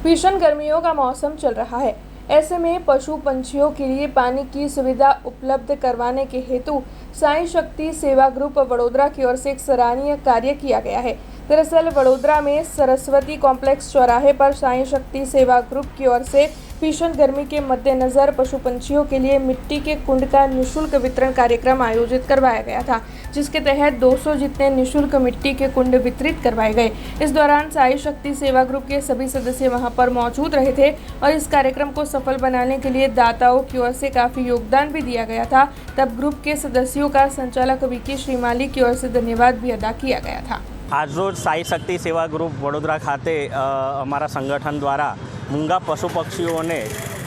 भीषण गर्मियों का मौसम चल रहा है। ऐसे में पशु पंछियों के लिए पानी की सुविधा उपलब्ध करवाने के हेतु साई शक्ति सेवा ग्रुप वडोदरा की ओर से एक सराहनीय कार्य किया गया है। दरअसल वडोदरा में सरस्वती कॉम्प्लेक्स चौराहे पर साई शक्ति सेवा ग्रुप की ओर से भीषण गर्मी के मद्देनजर पशु पंछियों के लिए मिट्टी के कुंड का निःशुल्क वितरण कार्यक्रम आयोजित करवाया गया था, जिसके तहत 200 जितने निःशुल्क मिट्टी के कुंड वितरित करवाए गए। इस दौरान साई शक्ति सेवा ग्रुप के सभी सदस्य वहां पर मौजूद रहे थे और इस कार्यक्रम को सफल बनाने के लिए दाताओं की ओर से काफी योगदान भी दिया गया था। तब ग्रुप के सदस्यों का संचालक विकी श्रीमाली की ओर से धन्यवाद भी अदा किया गया था। आज रोज साई शक्ति सेवा ग्रुप वडोदरा खाते अमारा संगठन द्वारा मूंगा पशु पक्षीओने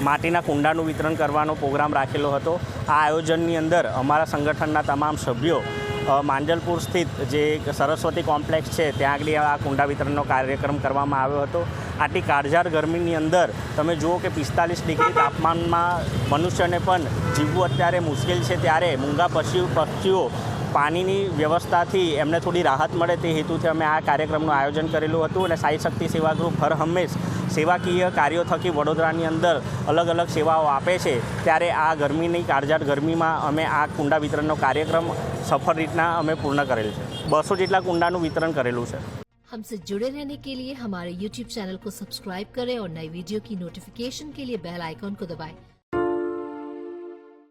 माटीना कूंडानुं वितरण करवानो प्रोग्राम राखेलो हतो। आ आयोजननी अंदर अमारा संगठनना तमाम सभ्यो માંજલપુર સ્થિત જે સરસ્વતી કોમ્પ્લેક્સ છે ત્યાં આગળ આ કુંડા વિતરણનો કાર્યક્રમ કરવામાં આવ્યો હતો। આટલી કાળઝાળ ગરમીની અંદર તમે જુઓ કે 45 ડિગ્રી તાપમાનમાં મનુષ્યને પણ જીવવું અત્યારે મુશ્કેલ છે, ત્યારે મૂંગા પક્ષીઓ પાણીની વ્યવસ્થાથી એમને થોડી રાહત મળે તે હેતુથી અમે આ કાર્યક્રમનું આયોજન કરેલું હતું। અને સાઈ શક્તિ સેવા ગ્રુપ હર હંમેશ સેવાકીય કાર્યો થકી વડોદરાની અંદર અલગ અલગ સેવાઓ આપે છે, ત્યારે આ ગરમીની કાળઝાળ ગરમીમાં અમે આ કુંડા વિતરણનો કાર્યક્રમ સફળ રીતના અમે પૂર્ણ કરેલ છે। 200 જેટલા કુંડાનું વિતરણ કરેલું છે। हमसे जुड़े रहने के लिए हमारे YouTube चैनल को सब्सक्राइब करें और नई वीडियो की नोटिफिकेशन के लिए बेल आइकॉन को दबाएं।